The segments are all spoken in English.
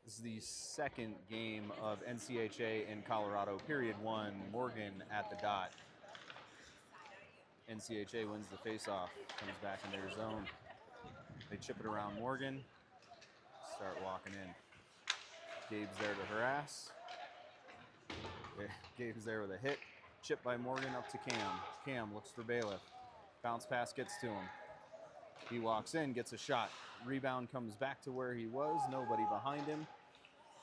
This is the second game of NCHA in Colorado, period one. Morgan at the dot. NCHA wins the faceoff, comes back in their zone. They chip it around Morgan, start walking in. Gabe's there to harass. Gabe's there with a hit. Chip by Morgan up to Cam. Cam looks for Bailiff. Bounce pass gets to him. He walks in, gets a shot. Rebound comes back to where he was. Nobody behind him.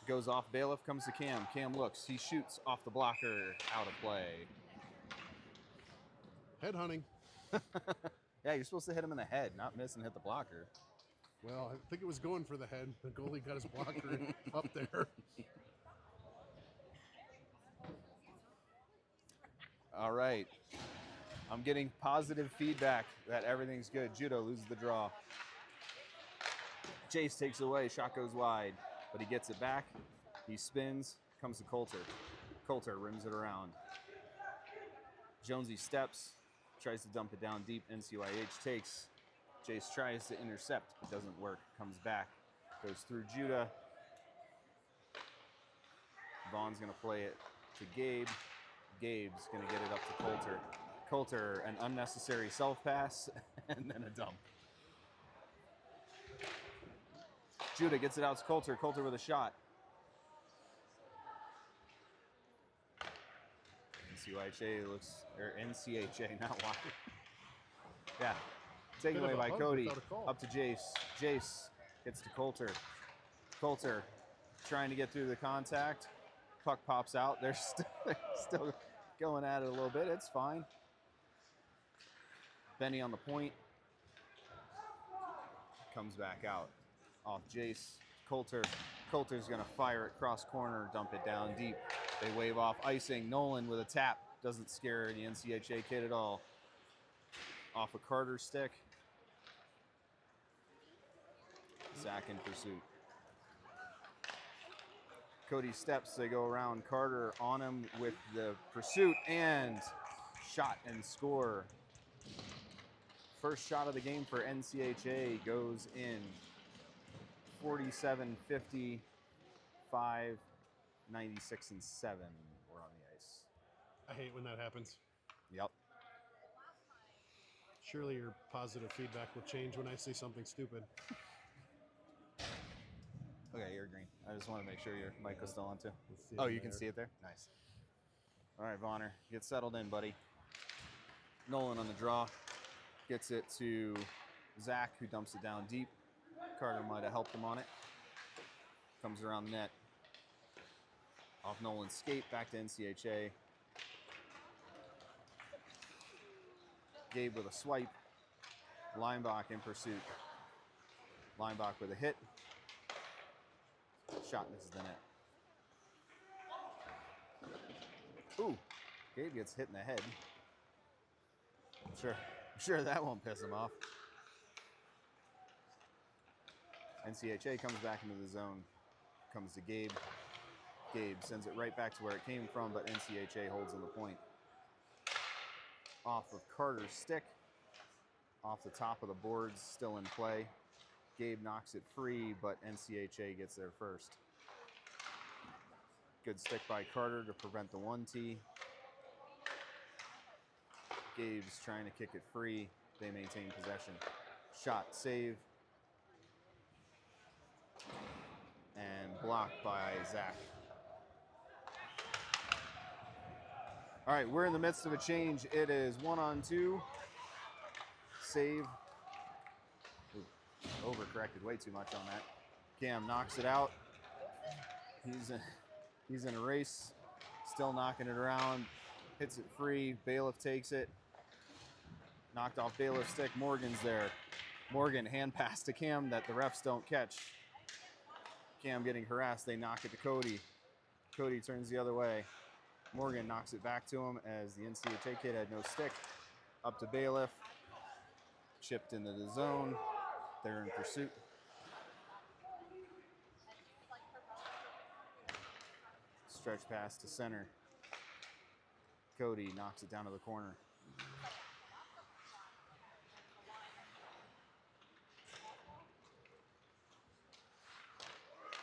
Goes off Bailiff, comes to Cam. Cam looks. He shoots off the blocker. Out of play. Head hunting. Yeah, you're supposed to hit him in the head, not miss and hit the blocker. Well, I think it was going for the head. The goalie got his blocker up there. All right. I'm getting positive feedback that everything's good. Judo loses the draw. Jace takes it away. Shot goes wide, but he gets it back. He spins. Comes to Coulter. Coulter rims it around. Jonesy steps. Tries to dump it down deep. NCYH takes. Jace tries to intercept, but doesn't work. Comes back. Goes through Judah. Vaughn's going to play it to Gabe. Gabe's going to get it up to Coulter. Coulter, an unnecessary self-pass, and then a dump. Judah gets it out to Coulter. Coulter with a shot. NCHA looks, or NCHA, not wide. Yeah. Taken away by Cody. Up to Jace. Jace gets to Coulter. Coulter trying to get through the contact. Puck pops out. They're still going at it a little bit. It's fine. Benny on the point. Comes back out. Off Jace. Coulter. Coulter's going to fire it cross corner, dump it down deep. They wave off icing. Nolan with a tap. Doesn't scare the NCHA kid at all. Off a Carter's stick. Zach in pursuit. Cody steps. They go around Carter on him with the pursuit and shot and score. First shot of the game for NCHA goes in. 47-50, 5, 96 and 7 were on the ice. I hate when that happens. Yep. Surely your positive feedback will change when I say something stupid. Okay, you're green. I just want to make sure your mic was still on too. Oh, you can see it there? Nice. All right, Vonner, get settled in, buddy. Nolan on the draw. Gets it to Zach, who dumps it down deep. Carter might have helped him on it. Comes around the net. Off Nolan's skate, back to NCHA. Gabe with a swipe. Leinbach in pursuit. Leinbach with a hit. Shot misses the net. Ooh, Gabe gets hit in the head. I'm sure that won't piss him off. NCHA comes back into the zone. Comes to Gabe. Gabe sends it right back to where it came from, but NCHA holds on the point. Off of Carter's stick. Off the top of the boards, still in play. Gabe knocks it free, but NCHA gets there first. Good stick by Carter to prevent the 1-T. Gabe's trying to kick it free. They maintain possession. Shot, save. And blocked by Zach. All right, we're in the midst of a change. It is 1-on-2. Save. Ooh, overcorrected way too much on that. Cam knocks it out. He's in a race, still knocking it around. Hits it free. Bailiff takes it. Knocked off Bailiff's stick. Morgan's there. Morgan hand pass to Cam that the refs don't catch. Cam getting harassed. They knock it to Cody. Cody turns the other way. Morgan knocks it back to him as the NCHA kid had no stick. Up to Bailiff. Chipped into the zone. They're in pursuit. Stretch pass to center. Cody knocks it down to the corner.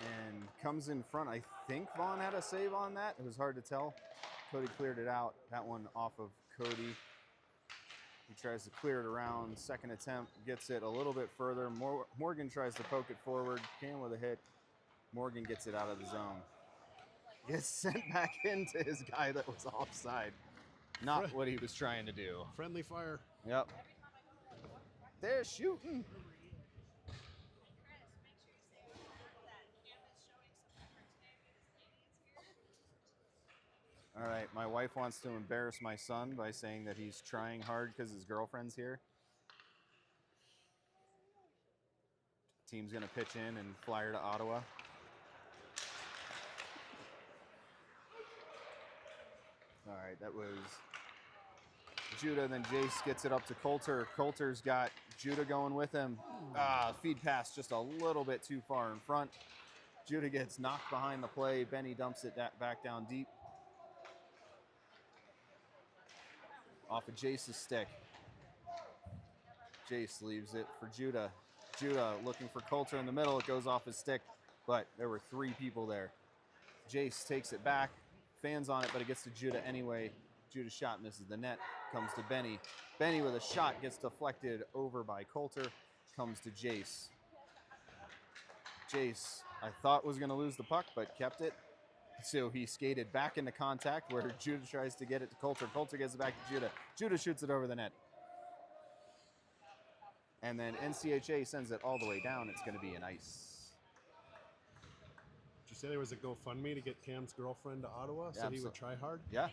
And comes in front. I think Vaughn had a save on that. It was hard to tell. Cody cleared it out. That one off of Cody. He tries to clear it around. Second attempt, gets it a little bit further. Morgan tries to poke it forward. Cam with a hit. Morgan gets it out of the zone. Gets sent back into his guy that was offside. Not what he was trying to do. Friendly fire. Yep. They're shooting. All right, my wife wants to embarrass my son by saying that he's trying hard because his girlfriend's here. Team's going to pitch in and fly her to Ottawa. All right, that was Judah, then Jace gets it up to Coulter. Coulter's got Judah going with him. Feed pass just a little bit too far in front. Judah gets knocked behind the play. Benny dumps it back down deep. Off of Jace's stick. Jace leaves it for Judah. Judah looking for Coulter in the middle. It goes off his stick, but there were 3 people there. Jace takes it back, fans on it, but it gets to Judah anyway. Judah's shot misses the net, comes to Benny. Benny with a shot gets deflected over by Coulter, comes to Jace. Jace, I thought was going to lose the puck, but kept it. So he skated back into contact where Judah tries to get it to Coulter. Coulter gets it back to Judah. Judah shoots it over the net. And then NCHA sends it all the way down. It's going to be an ice. Did you say there was a GoFundMe to get Cam's girlfriend to Ottawa so he would try hard? Yeah.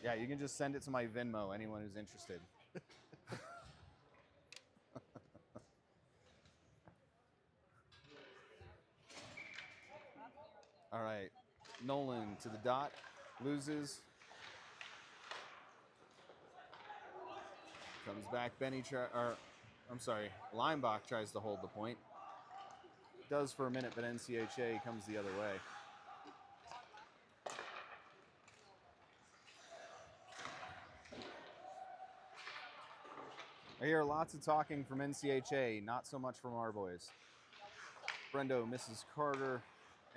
Yeah, you can just send it to my Venmo, anyone who's interested. All right, Nolan to the dot, loses. Comes back, Leinbach tries to hold the point. Does for a minute, but NCHA comes the other way. I hear lots of talking from NCHA, not so much from our boys. Brendo misses Carter.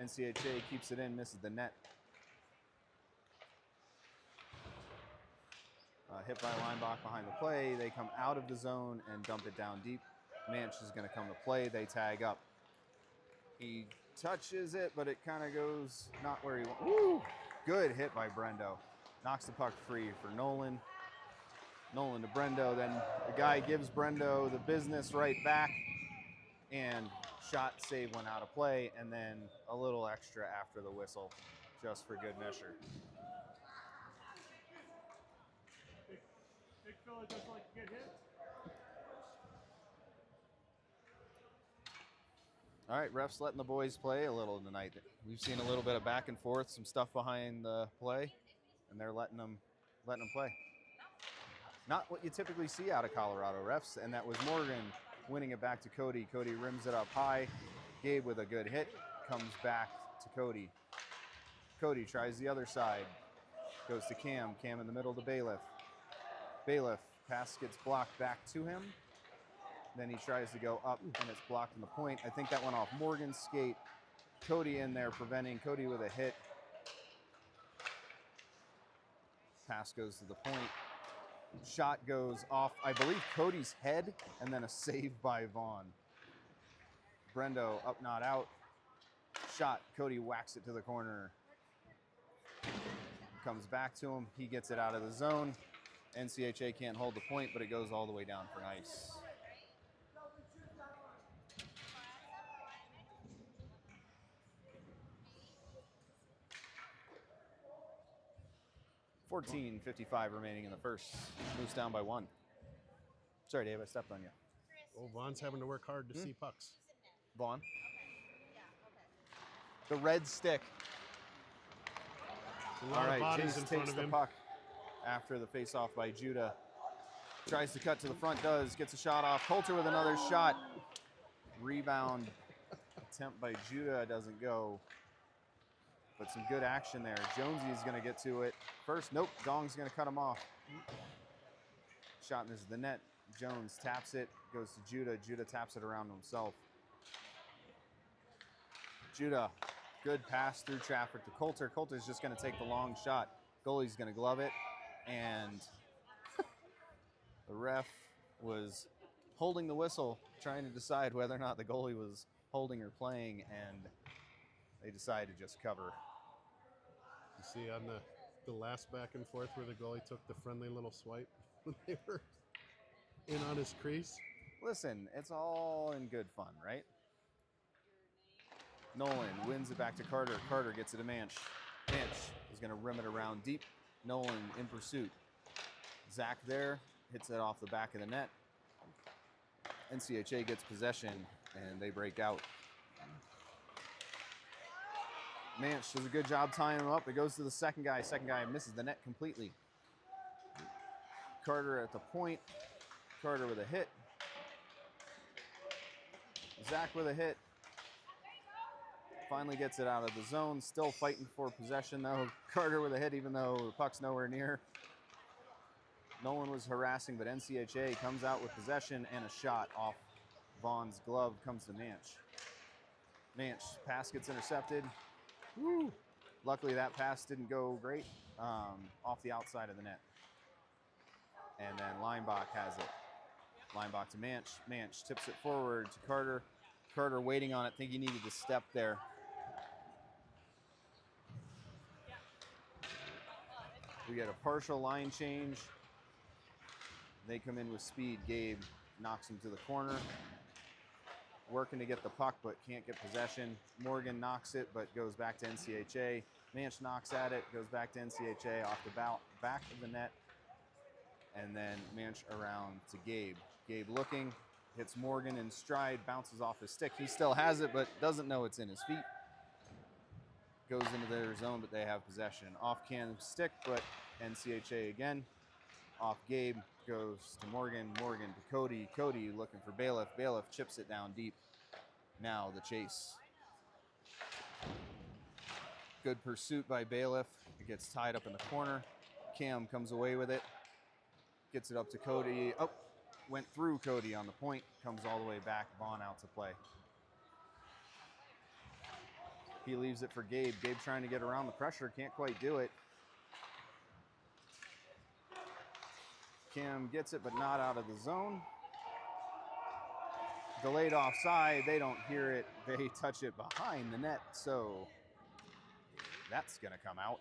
NCHA keeps it in, misses the net. Hit by Leinbach behind the play. They come out of the zone and dump it down deep. Manch is going to come to play. They tag up. He touches it, but it kind of goes not where he wants. Woo! Good hit by Brendo. Knocks the puck free for Nolan. Nolan to Brendo. Then the guy gives Brendo the business right back. And shot save went out of play. And then a little extra after the whistle just for good measure. Big fella doesn't like to get hit. All right, refs letting the boys play a little tonight. We've seen a little bit of back and forth, some stuff behind the play, and they're letting them play. Not what you typically see out of Colorado refs, and that was Morgan winning it back to Cody. Cody rims it up high. Gabe with a good hit, comes back to Cody. Cody tries the other side, goes to Cam. Cam in the middle to Bailiff. Bailiff, pass gets blocked back to him. Then he tries to go up, and it's blocked on the point. I think that went off Morgan's skate. Cody in there preventing. Cody with a hit. Pass goes to the point. Shot goes off, I believe, Cody's head, and then a save by Vaughn. Brendo up, not out. Shot, Cody whacks it to the corner. Comes back to him. He gets it out of the zone. NCHA can't hold the point, but it goes all the way down for an ice. .55 remaining in the first. Moose down by 1. Sorry, Dave, I stepped on you. Oh, Vaughn's having to work hard to see pucks. Vaughn. The red stick. All right, Jace takes the puck after the face-off by Judah. Tries to cut to the front, gets a shot off. Coulter with another shot. Rebound attempt by Judah doesn't go. But some good action there. Jonesy's going to get to it first. Nope, Dong's going to cut him off. Shot misses the net. Jones taps it, goes to Judah. Judah taps it around himself. Judah, good pass through traffic to Coulter. Coulter's just going to take the long shot. Goalie's going to glove it, and the ref was holding the whistle, trying to decide whether or not the goalie was holding or playing, and they decided to just cover. You see on the last back and forth where the goalie took the friendly little swipe when they were in on his crease. Listen, it's all in good fun, right? Nolan wins it back to Carter. Carter gets it to Manch. Manch is going to rim it around deep. Nolan in pursuit. Zach there, hits it off the back of the net. NCHA gets possession, and they break out. Manch does a good job tying him up. It goes to the second guy. Second guy misses the net completely. Carter at the point. Carter with a hit. Zach with a hit. Finally gets it out of the zone. Still fighting for possession, though. Carter with a hit, even though the puck's nowhere near. Nolan was harassing, but NCHA comes out with possession, and a shot off Vaughn's glove comes to Manch. Manch, pass gets intercepted. Woo! Luckily, that pass didn't go great, off the outside of the net. And then Leinbach has it. Leinbach to Manch. Manch tips it forward to Carter. Carter waiting on it, think he needed to step there. We get a partial line change. They come in with speed. Gabe knocks him to the corner. Working to get the puck, but can't get possession. Morgan knocks it, but goes back to NCHA. Manch knocks at it, goes back to NCHA off the back of the net. And then Manch around to Gabe. Gabe looking, hits Morgan in stride, bounces off his stick. He still has it, but doesn't know it's in his feet. Goes into their zone, but they have possession. Off Cam's stick, but NCHA again. Off Gabe, goes to Morgan. Morgan to Cody. Cody looking for Bailiff. Bailiff chips it down deep. Now the chase. Good pursuit by Bailiff. It gets tied up in the corner. Cam comes away with it. Gets it up to Cody. Oh, went through Cody on the point. Comes all the way back. Vaughn out to play. He leaves it for Gabe. Gabe trying to get around the pressure. Can't quite do it. Cam gets it, but not out of the zone. Delayed offside. They don't hear it. They touch it behind the net. So that's going to come out.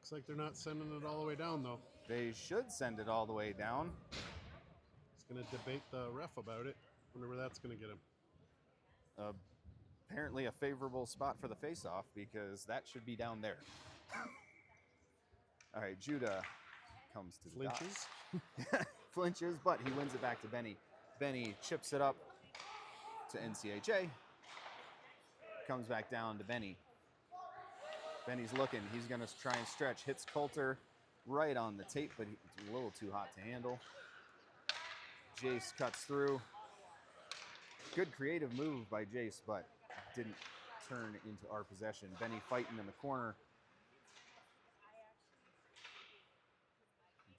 Looks like they're not sending it all the way down, though. They should send it all the way down. He's going to debate the ref about it. Wonder where that's going to get him. Apparently a favorable spot for the face-off, because that should be down there. All right, Judah comes to the Flinches. Flinches, but he wins it back to Benny. Benny chips it up to NCHA. Comes back down to Benny. Benny's looking. He's going to try and stretch. Hits Coulter right on the tape, but it's a little too hot to handle. Jace cuts through. Good creative move by Jace, but didn't turn into our possession. Benny fighting in the corner.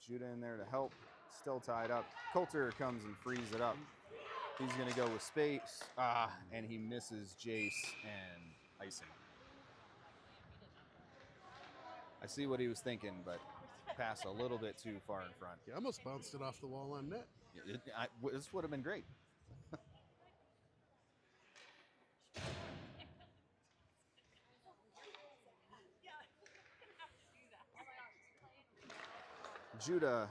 Judah in there to help. Still tied up. Coulter comes and frees it up. He's going to go with space. And he misses Jace and icing. I see what he was thinking, but passed a little bit too far in front. He almost bounced it off the wall on net. This would have been great. Judah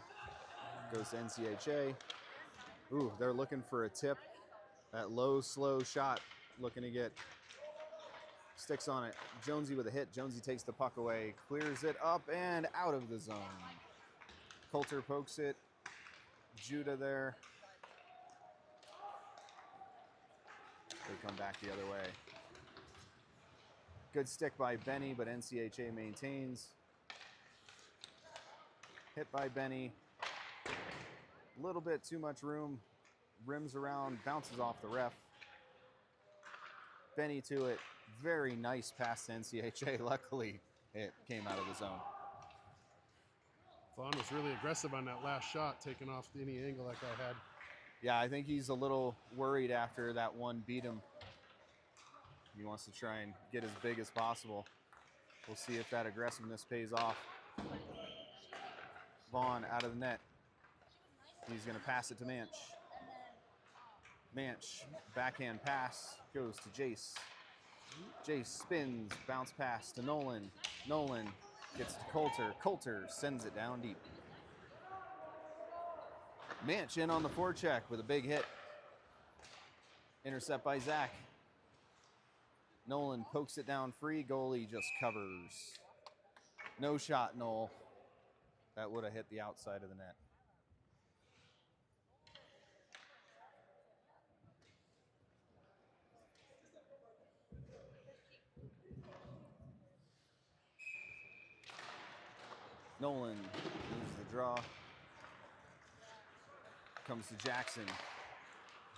goes to NCHA. Ooh, they're looking for a tip. That low, slow shot, looking to get sticks on it. Jonesy with a hit. Jonesy takes the puck away, clears it up and out of the zone. Coulter pokes it. Judah there. They come back the other way. Good stick by Benny, but NCHA maintains. Hit by Benny. A little bit too much room. Rims around, bounces off the ref. Benny to it. Very nice pass to NCHA. Luckily, it came out of the zone. Vaughn was really aggressive on that last shot, taking off any angle that guy had. Yeah, I think he's a little worried after that one beat him. He wants to try and get as big as possible. We'll see if that aggressiveness pays off. Vaughn out of the net. He's going to pass it to Manch. Manch, backhand pass, goes to Jace. Jace spins, bounce pass to Nolan. Nolan gets to Coulter. Coulter sends it down deep. Manch in on the forecheck with a big hit. Intercept by Zach. Nolan pokes it down free. Goalie just covers. No shot, Noel. That would have hit the outside of the net. Nolan loses the draw. Comes to Jackson.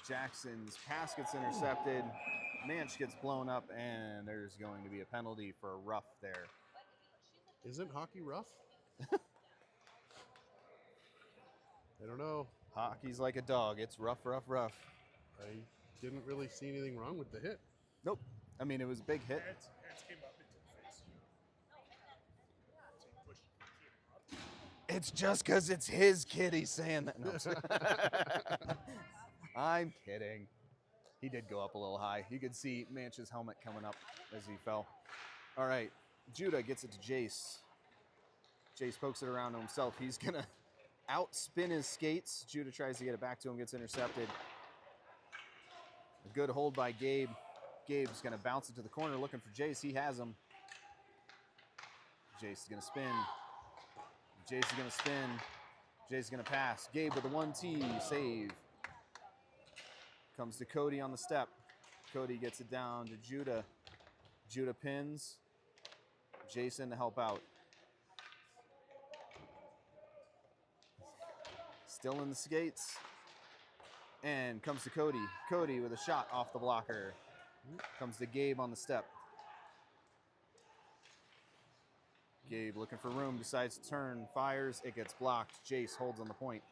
Jackson's pass gets intercepted. Manch gets blown up, and there's going to be a penalty for a rough there. Isn't hockey rough? I don't know. Hockey's like a dog. It's rough, rough, rough. I didn't really see anything wrong with the hit. Nope. I mean, it was a big hit. Hands came up into the face. So he pushed the kid up. It's just because it's his kid he's saying that. No, I'm sorry. I'm kidding. He did go up a little high. You could see Manch's helmet coming up as he fell. All right. Judah gets it to Jace. Jace pokes it around to himself. He's going to outspin his skates. Judah tries to get it back to him, gets intercepted. A good hold by Gabe. Gabe's going to bounce it to the corner looking for Jace. He has him. Jace is going to spin. Jace is going to spin. Jace is going to pass. Gabe with a 1T save. Comes to Cody on the step. Cody gets it down to Judah. Judah pins. Jason to help out. Still in the skates. And comes to Cody. Cody with a shot off the blocker. Comes to Gabe on the step. Gabe looking for room, decides to turn, fires, it gets blocked. Jace holds on the point.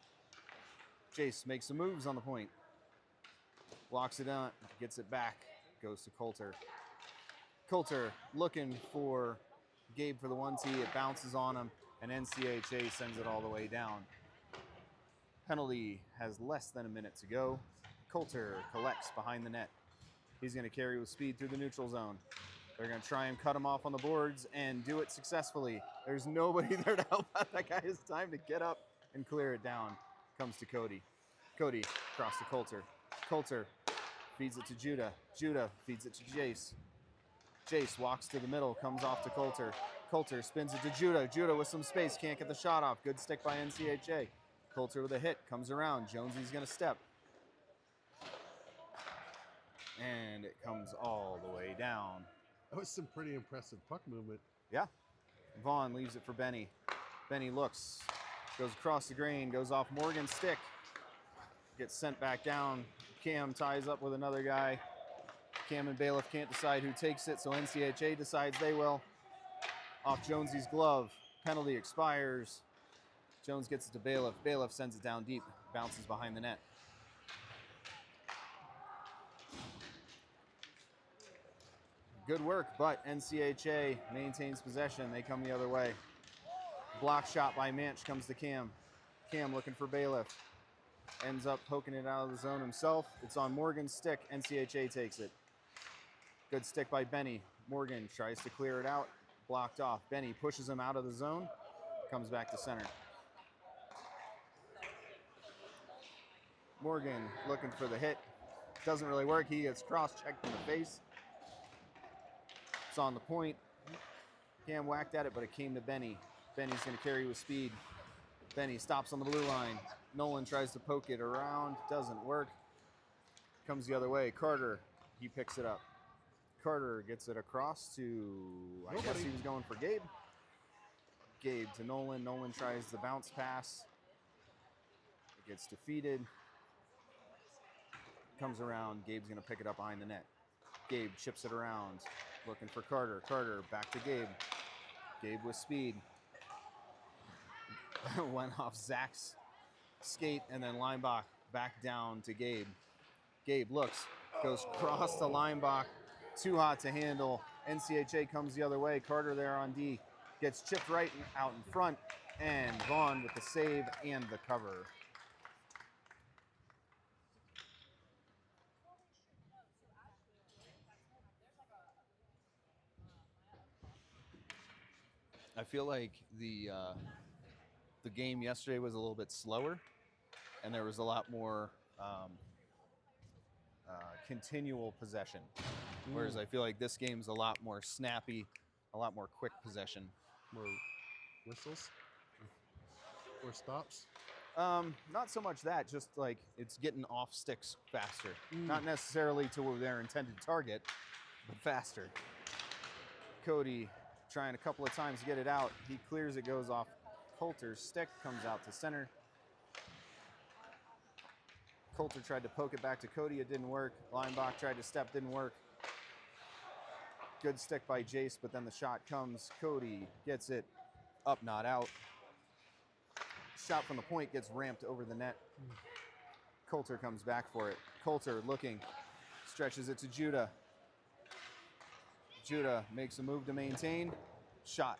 Jace makes some moves on the point. Blocks it out, gets it back, goes to Coulter. Coulter looking for Gabe for the 1T, it bounces on him, and NCHA sends it all the way down. Penalty has less than a minute to go. Coulter collects behind the net. He's going to carry with speed through the neutral zone. They're going to try and cut him off on the boards and do it successfully. There's nobody there to help out. That guy has time to get up and clear it down. Comes to Cody. Cody across to Coulter. Coulter feeds it to Judah. Judah feeds it to Jace. Jace walks to the middle, comes off to Coulter. Coulter spins it to Judah. Judah with some space, can't get the shot off. Good stick by NCHA. Coulter with a hit, comes around. Jonesy's going to step. And it comes all the way down. That was some pretty impressive puck movement. Yeah. Vaughn leaves it for Benny. Benny looks, goes across the grain, goes off Morgan's stick. Gets sent back down. Cam ties up with another guy. Cam and Bailiff can't decide who takes it, so NCHA decides they will. Off Jonesy's glove. Penalty expires. Jones gets it to Bailiff. Bailiff sends it down deep. Bounces behind the net. Good work, but NCHA maintains possession. They come the other way. Block shot by Manch comes to Cam. Cam looking for Bailiff. Ends up poking it out of the zone himself. It's on Morgan's stick. NCHA takes it. Good stick by Benny. Morgan tries to clear it out. Blocked off. Benny pushes him out of the zone. Comes back to center. Morgan looking for the hit. Doesn't really work. He gets cross-checked in the face. It's on the point. Cam whacked at it, but it came to Benny. Benny's going to carry with speed. Benny stops on the blue line. Nolan tries to poke it around. Doesn't work. Comes the other way. Carter, he picks it up. Carter gets it across to, I guess he was going for Gabe. Gabe to Nolan. Nolan tries the bounce pass. It gets defeated. Comes around. Gabe's going to pick it up behind the net. Gabe chips it around. Looking for Carter. Carter back to Gabe. Gabe with speed. Went off Zach's skate and then Linebach back down to Gabe. Gabe looks, goes across to Linebach Too hot to handle. NCHA comes the other way. Carter there on D. Gets chipped right out in front. And Vaughn with the save and the cover. I feel like the game yesterday was a little bit slower, and there was a lot more continual possession. Whereas I feel like this game's a lot more snappy, a lot more quick possession. More whistles or stops. Not so much that, just like it's getting off sticks faster. Not necessarily to their intended target, but faster. Cody trying a couple of times to get it out. He clears it, goes off Coulter's stick, comes out to center. Coulter tried to poke it back to Cody, it didn't work. Leinbach tried to step, didn't work. Good stick by Jace, but then the shot comes. Cody gets it up, not out. Shot from the point gets ramped over the net. Coulter comes back for it. Coulter looking, stretches it to Judah. Judah makes a move to maintain. Shot,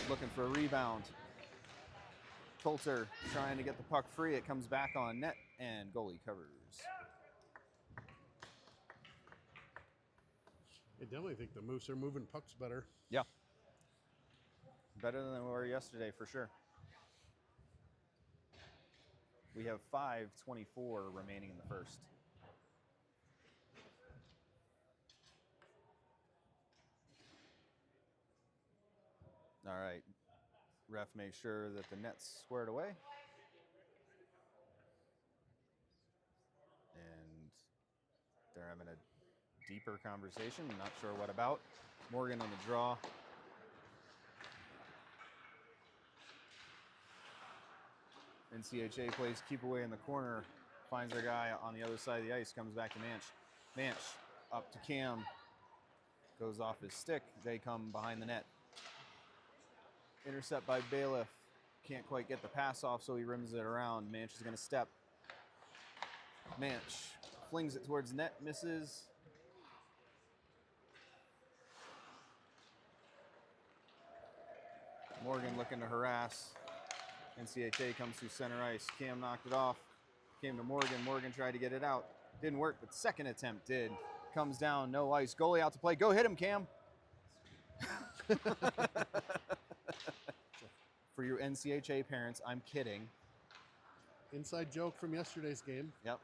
looking for a rebound. Coulter trying to get the puck free. It comes back on net, and goalie covers. I definitely think the Moose are moving pucks better. Yeah. Better than they were yesterday, for sure. We have 5:24 remaining in the first. All right. Ref makes sure that the net's squared away. And they're having a deeper conversation. Not sure what about. Morgan on the draw. NCHA plays keep away in the corner. Finds their guy on the other side of the ice. Comes back to Manch. Manch up to Cam. Goes off his stick. They come behind the net. Intercept by Bailiff. Can't quite get the pass off, so he rims it around. Manch is going to step. Manch flings it towards net, misses. Morgan looking to harass. NCHA comes through center ice. Cam knocked it off. Came to Morgan. Morgan tried to get it out. Didn't work, but second attempt did. Comes down, no ice. Goalie out to play. Go hit him, Cam. For your NCHA parents, I'm kidding. Inside joke from yesterday's game. Yep.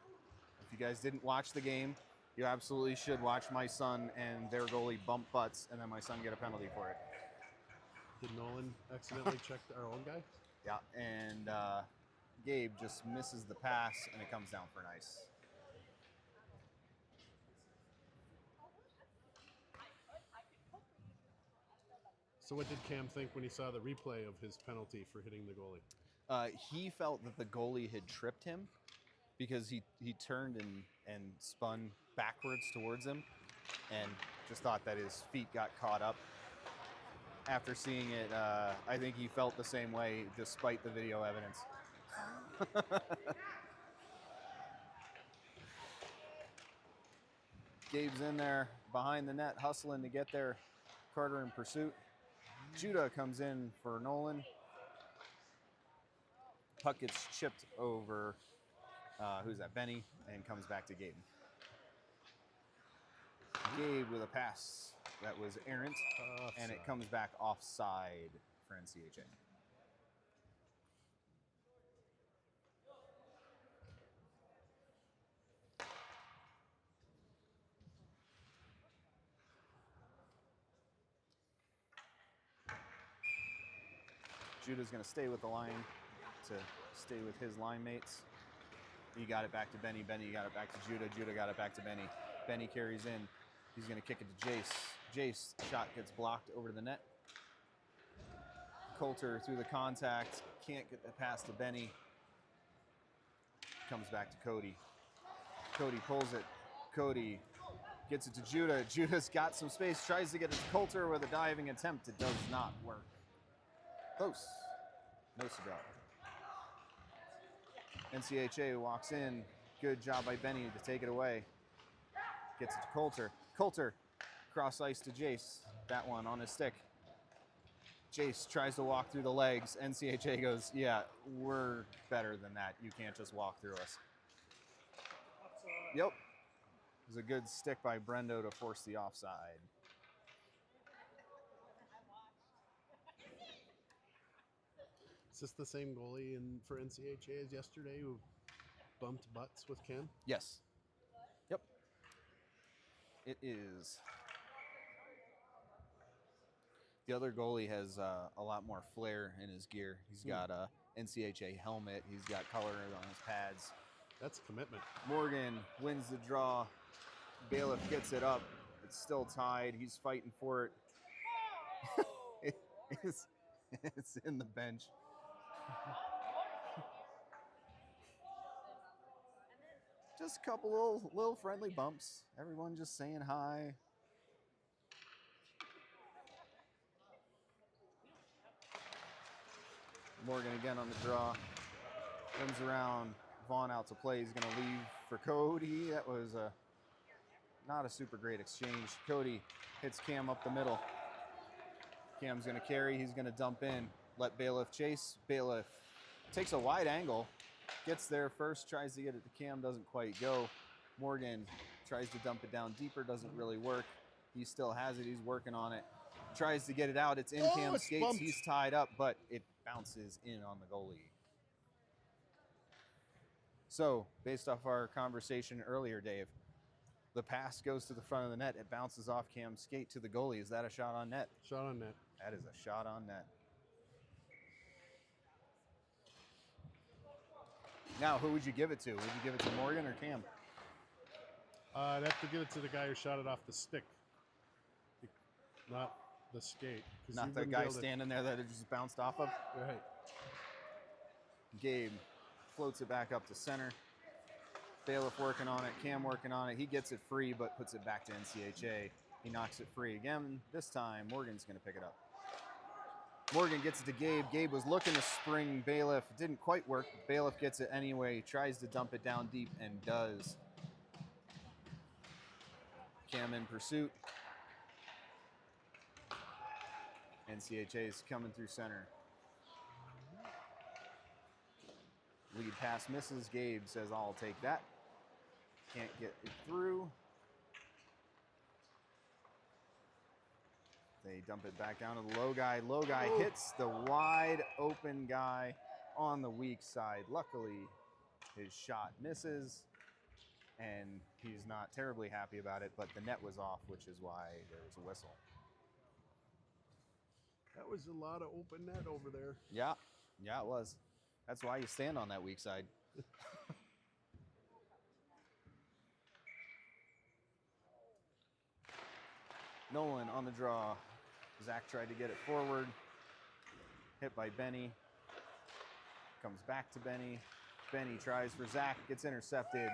If you guys didn't watch the game, you absolutely should watch my son and their goalie bump butts, and then my son get a penalty for it. Did Nolan accidentally check our own guy? Yeah, and Gabe just misses the pass, and it comes down for an ice. So what did Cam think when he saw the replay of his penalty for hitting the goalie? He felt that the goalie had tripped him because he turned and spun backwards towards him and just thought that his feet got caught up. After seeing it, I think he felt the same way despite the video evidence. Gabe's in there behind the net, hustling to get there. Carter in pursuit. Judah comes in for Nolan. Puck gets chipped over, who's that, Benny, and comes back to Gabe. Gabe with a pass that was errant, and it comes back offside for NCHA. Judah's going to stay with the line to stay with his line mates. He got it back to Benny. Benny got it back to Judah. Judah got it back to Benny. Benny carries in. He's going to kick it to Jace. Jace, shot gets blocked over to the net. Coulter through the contact. Can't get the pass to Benny. Comes back to Cody. Cody pulls it. Cody gets it to Judah. Judah's got some space. Tries to get it to Coulter with a diving attempt. It does not work. Close. No cigar. NCHA walks in. Good job by Benny to take it away. Gets it to Coulter. Coulter cross ice to Jace. That one on his stick. Jace tries to walk through the legs. NCHA goes, yeah, we're better than that. You can't just walk through us. Yep. It was a good stick by Brendo to force the offside. Is this the same goalie for NCHA as yesterday who bumped butts with Ken? Yes. Yep. It is. The other goalie has a lot more flair in his gear. He's got a NCHA helmet. He's got color on his pads. That's commitment. Morgan wins the draw. Bailiff gets it up. It's still tied. He's fighting for it. It's in the bench. Just a couple little friendly bumps. Everyone just saying hi. Morgan again on the draw. Comes around. Vaughn out to play. He's going to leave for Cody. That was not a super great exchange. Cody hits Cam up the middle. Cam's going to carry. He's going to dump in. Let Bailiff chase. Bailiff takes a wide angle. Gets there first. Tries to get it to Cam. Doesn't quite go. Morgan tries to dump it down deeper. Doesn't really work. He still has it. He's working on it. Tries to get it out. It's in Cam's skates. Bumped. He's tied up, but it bounces in on the goalie. So, based off our conversation earlier, Dave, the pass goes to the front of the net. It bounces off Cam's skate to the goalie. Is that a shot on net? Shot on net. That is a shot on net. Now, who would you give it to? Would you give it to Morgan or Cam? I'd have to give it to the guy who shot it off the stick, not the skate. Not the guy standing there that it just bounced off of? Right. Gabe floats it back up to center. Bailiff working on it. Cam working on it. He gets it free, but puts it back to NCHA. He knocks it free again. This time, Morgan's going to pick it up. Morgan gets it to Gabe. Gabe was looking to spring Bailiff. It didn't quite work. Bailiff gets it anyway. Tries to dump it down deep and does. Cam in pursuit. NCHA is coming through center. Lead pass misses. Gabe says, I'll take that. Can't get it through. They dump it back down to the low guy. Low guy hits the wide open guy on the weak side. Luckily, his shot misses, and he's not terribly happy about it, but the net was off, which is why there was a whistle. That was a lot of open net over there. Yeah, it was. That's why you stand on that weak side. Nolan on the draw. Zach tried to get it forward. Hit by Benny. Comes back to Benny. Benny tries for Zach. Gets intercepted.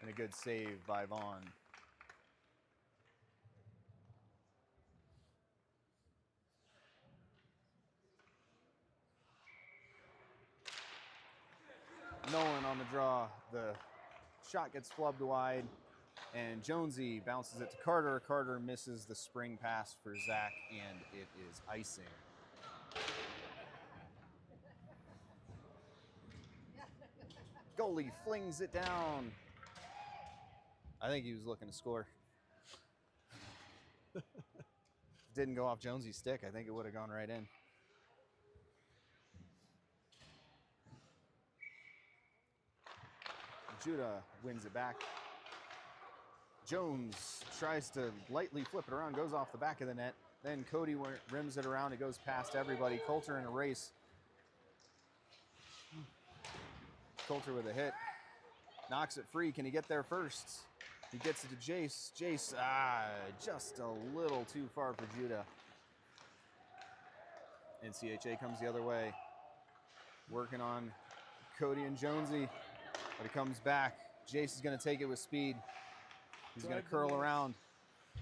And a good save by Vaughn. Nolan on the draw. The shot gets flubbed wide. And Jonesy bounces it to Carter. Carter misses the spring pass for Zach, and it is icing. Goalie flings it down. I think he was looking to score. Didn't go off Jonesy's stick. I think it would have gone right in. Judah wins it back. Jones tries to lightly flip it around, goes off the back of the net. Then Cody rims it around. It goes past everybody. Coulter in a race. Coulter with a hit. Knocks it free. Can he get there first? He gets it to Jace. Jace, just a little too far for Judah. NCHA comes the other way. Working on Cody and Jonesy. But it comes back. Jace is going to take it with speed. He's going to curl around.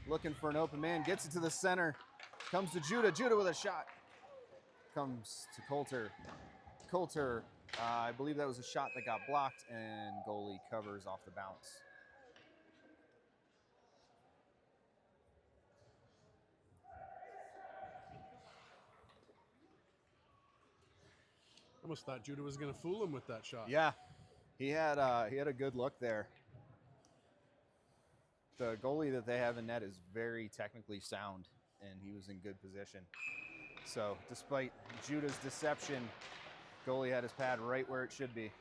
Looking for an open man. Gets it to the center. Comes to Judah. Judah with a shot. Comes to Coulter. Coulter, I believe that was a shot that got blocked, and goalie covers off the bounce. almost thought Judah was going to fool him with that shot. Yeah, he had a good look there. The goalie that they have in net is very technically sound, and he was in good position. So despite Judah's deception, goalie had his pad right where it should be.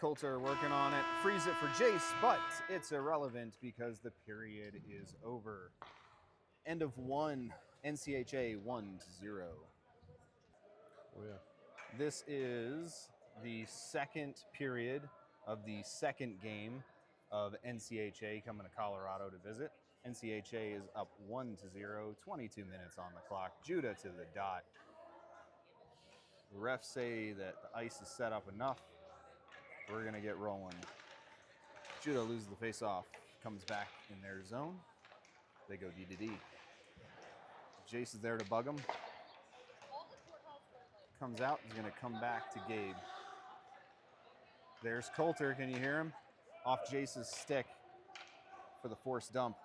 Coulter working on it, frees it for Jace, but it's irrelevant because the period is over. End of one, NCHA 1-0. Oh, yeah. This is the second period of the second game of NCHA coming to Colorado to visit. NCHA is up 1-0, 22 minutes on the clock. Judah to the dot. The refs say that the ice is set up enough. We're going to get rolling. Judah loses the face-off, comes back in their zone. They go D to D. Jace is there to bug him. Comes out, he's going to come back to Gabe. There's Coulter, can you hear him? Off Jace's stick for the forced dump.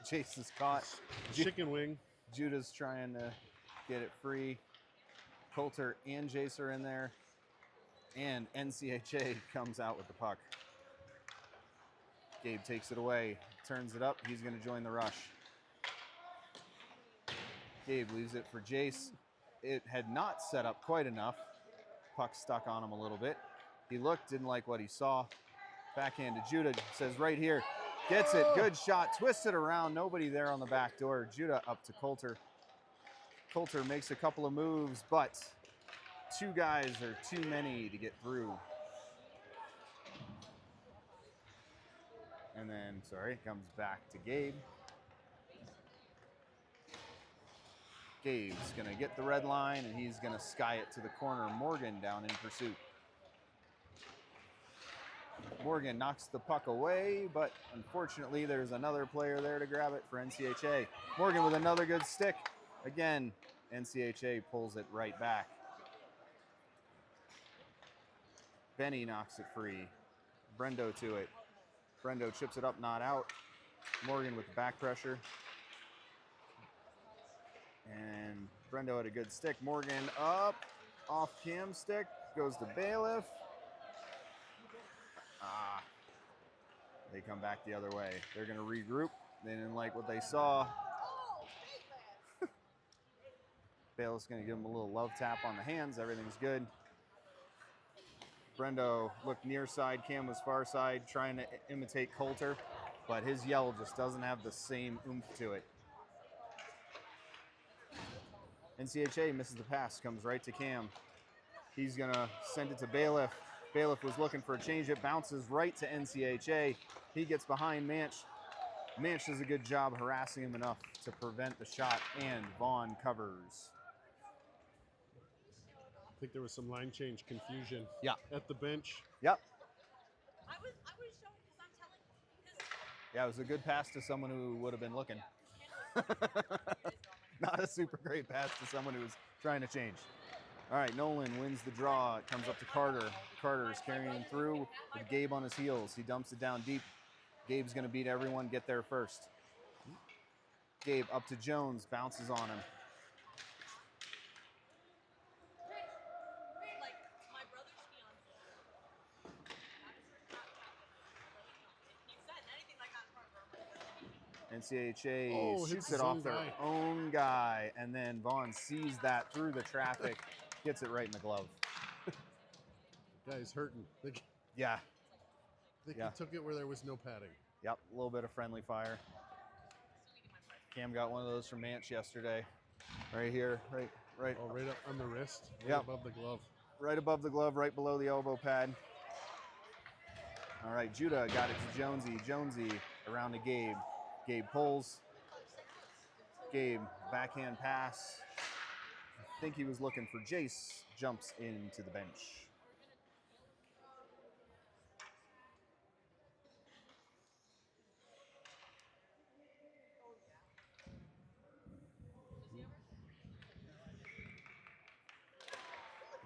Jace is caught. Chicken wing. Judah's trying to get it free. Coulter and Jace are in there. And NCHA comes out with the puck. Gabe takes it away, turns it up. He's going to join the rush. Gabe leaves it for Jace. It had not set up quite enough. Puck stuck on him a little bit. He looked, didn't like what he saw. Backhand to Judah, says right here. Gets it, good shot, twists it around. Nobody there on the back door. Judah up to Coulter. Coulter makes a couple of moves, but two guys are too many to get through. And then, comes back to Gabe. Gabe's gonna get the red line and he's gonna sky it to the corner. Morgan down in pursuit. Morgan knocks the puck away, but unfortunately there's another player there to grab it for NCHA. Morgan with another good stick. Again, NCHA pulls it right back. Benny knocks it free. Brendo to it. Brendo chips it up, not out. Morgan with the back pressure. And Brendo had a good stick. Morgan up, off Cam's stick, goes to Bailiff. They come back the other way. They're going to regroup. They didn't like what they saw. Bailiff's going to give him a little love tap on the hands. Everything's good. Brendo looked near side. Cam was far side, trying to imitate Coulter, but his yell just doesn't have the same oomph to it. NCHA misses the pass, comes right to Cam. He's going to send it to Bailiff. Bailiff was looking for a change. It bounces right to NCHA. He gets behind Manch. Manch does a good job harassing him enough to prevent the shot, and Vaughn covers. I think there was some line change confusion. Yeah. At the bench. Yep. I was showing because I'm telling. Yeah, it was a good pass to someone who would have been looking. Not a super great pass to someone who was trying to change. All right, Nolan wins the draw. It comes up to Carter. Carter is carrying him through with Gabe on his heels. He dumps it down deep. Gabe's going to beat everyone, get there first. Gabe up to Jones, bounces on him. Like my brother's fiance. He said anything like that in front of her. NCHA hits shoots his it off own their guy. own guy, and then Vaughn sees that through the traffic, gets it right in the glove. Guy's hurting. They Yeah, he Yeah. took it where there was no padding. yep, a little bit of friendly fire. Cam got one of those from Manch yesterday. Right here, right Oh, right up on the wrist, right Yep. above the glove. right above the glove, right below the elbow pad. All right, Judah got it to Jonesy. Jonesy around to Gabe. Gabe pulls. Gabe, backhand pass. I think he was looking for Jace. Jumps into the bench.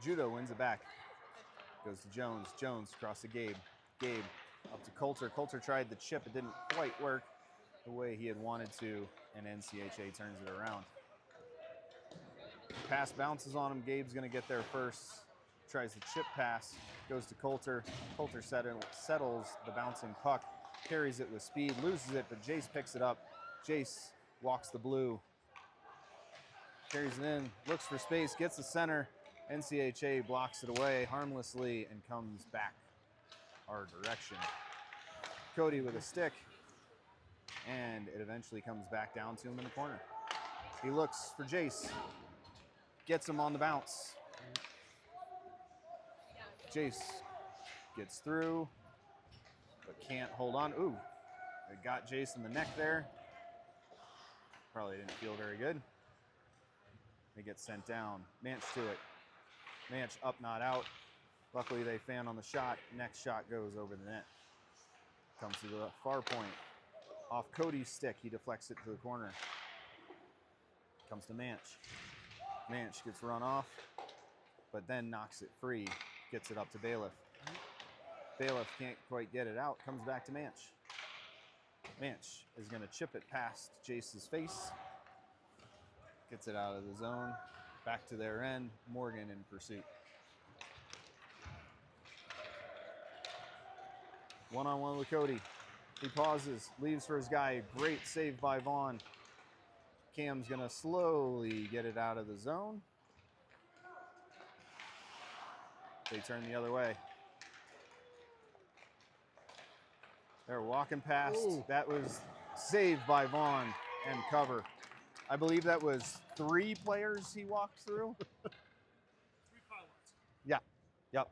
Judah wins it back. Goes to Jones. Jones across to Gabe. Gabe up to Coulter. Coulter tried the chip. It didn't quite work the way he had wanted to. and NCHA turns it around. Pass bounces on him. Gabe's going to get there first. Tries the chip pass. Goes to Coulter. Coulter settles the bouncing puck. Carries it with speed. Loses it, but Jace picks it up. Jace walks the blue. Carries it in. Looks for space. Gets the center. NCHA blocks it away harmlessly and comes back our direction. Cody with a stick. And it eventually comes back down to him in the corner. He looks for Jace. Gets him on the bounce. Jace gets through, but can't hold on. Ooh, it got Jace in the neck there. Probably didn't feel very good. They get sent down. Manch to it. Manch up, not out. Luckily, they fan on the shot. Next shot goes over the net. Comes to the far point. Off Cody's stick, he deflects it to the corner. Comes to Manch. Manch gets run off, but then knocks it free. Gets it up to Bailiff. Bailiff can't quite get it out. Comes back to Manch. Manch is going to chip it past Jace's face. Gets it out of the zone. Back to their end. Morgan in pursuit. One-on-one with Cody. He pauses, leaves for his guy. Great save by Vaughn. Cam's gonna slowly get it out of the zone. They turn the other way. They're walking past. Ooh. That was saved by Vaughn and cover. I believe that was 3 players he walked through. 3 pylons. Yeah, yep,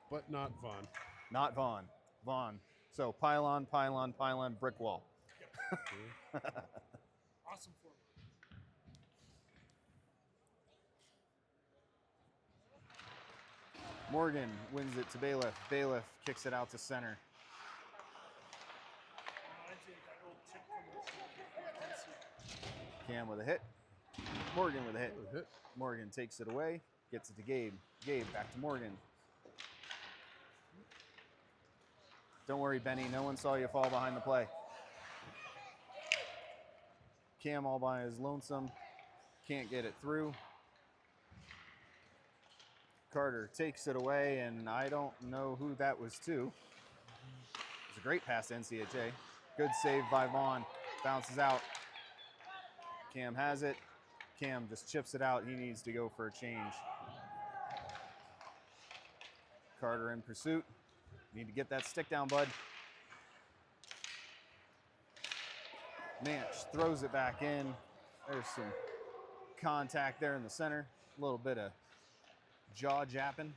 But not Vaughn. not Vaughn. Vaughn. So pylon, pylon, pylon, brick wall. Awesome forward. Morgan wins it to Bailiff. Bailiff kicks it out to center. I think that little tip from the Cam with a hit. Morgan with a hit. Good hit. Morgan takes it away, gets it to Gabe. Gabe back to Morgan. Don't worry, Benny. No one saw you fall behind the play. Cam all by his lonesome. Can't get it through. Carter takes it away, and I don't know who that was to. It's a great pass to NCHA. Good save by Vaughn. Bounces out. Cam has it. Cam just chips it out. He needs to go for a change. Carter in pursuit. Need to get that stick down, bud. Manch throws it back in. There's some contact there in the center. A little bit of jaw japping.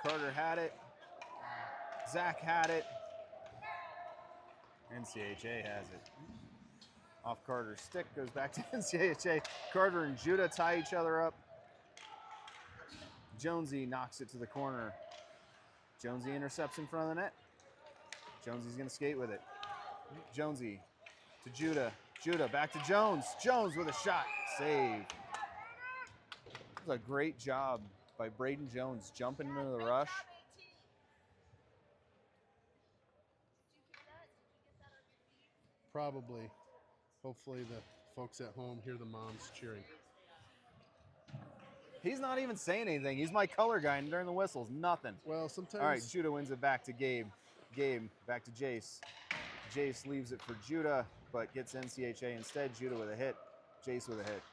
Carter had it. Zach had it. NCHA has it. Off Carter's stick, goes back to NCHA. Carter and Judah tie each other up. Jonesy knocks it to the corner. Jonesy intercepts in front of the net. Jonesy's gonna skate with it. Jonesy to Judah. Judah back to Jones. Jones with a shot. Save. It was a great job by Braden Jones jumping into the rush. Probably. Hopefully the folks at home hear the moms cheering. He's not even saying anything. He's my color guy, and during the whistles, nothing. Well, sometimes. All right, Judah wins it back to Gabe. Gabe back to Jace. Jace leaves it for Judah, but gets NCHA instead. Judah with a hit. Jace with a hit.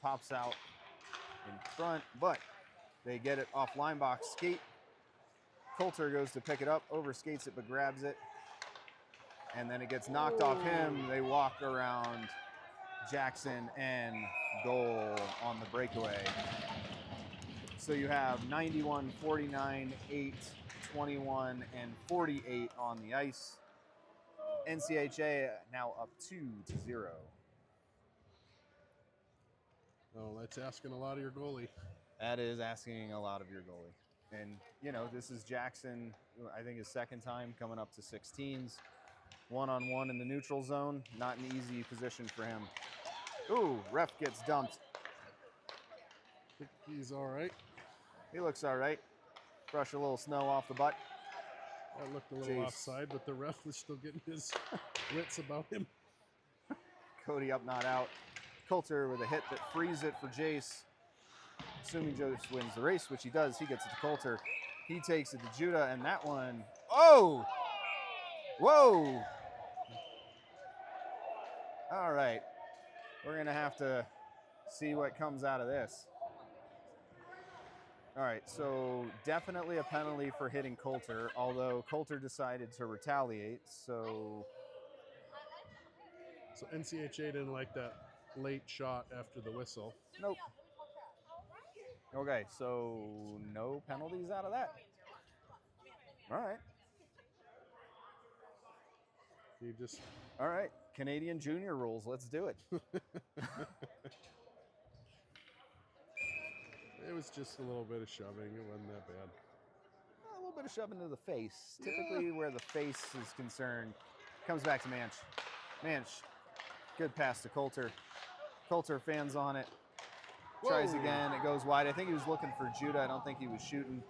Pops out in front, but they get it off line box. Skate. Coulter goes to pick it up, overskates it, but grabs it. And then it gets knocked off him. They walk around Jackson and goal on the breakaway. So you have 91, 49, 8, 21, and 48 on the ice. NCHA now up 2-0. Oh, that's asking a lot of your goalie. That is asking a lot of your goalie. And, you know, this is Jackson, I think his second time coming up to 16s. One-on-one in the neutral zone. Not an easy position for him. Ooh, ref gets dumped. He's all right. He looks all right. Brush a little snow off the butt. That looked a little Jace. offside, but the ref was still getting his wits about him. Cody up, not out. Coulter with a hit that frees it for Jace. Assuming Jace wins the race, which he does, he gets it to Coulter. He takes it to Judah, and that one, oh! Whoa! All right, we're gonna have to see what comes out of this. All right, so definitely a penalty for hitting Coulter, although Coulter decided to retaliate, so So NCHA didn't like that late shot after the whistle. nope. Okay, so no penalties out of that. All right. He just All right, Canadian junior rules. Let's do it. it was just a little bit of shoving. It wasn't that bad. A little bit of shoving to the face. Typically, where the face is concerned, comes back to Manch. Manch, good pass to Coulter. Coulter fans on it. Tries Whoa. again. It goes wide. I think he was looking for Judah. I don't think he was shooting.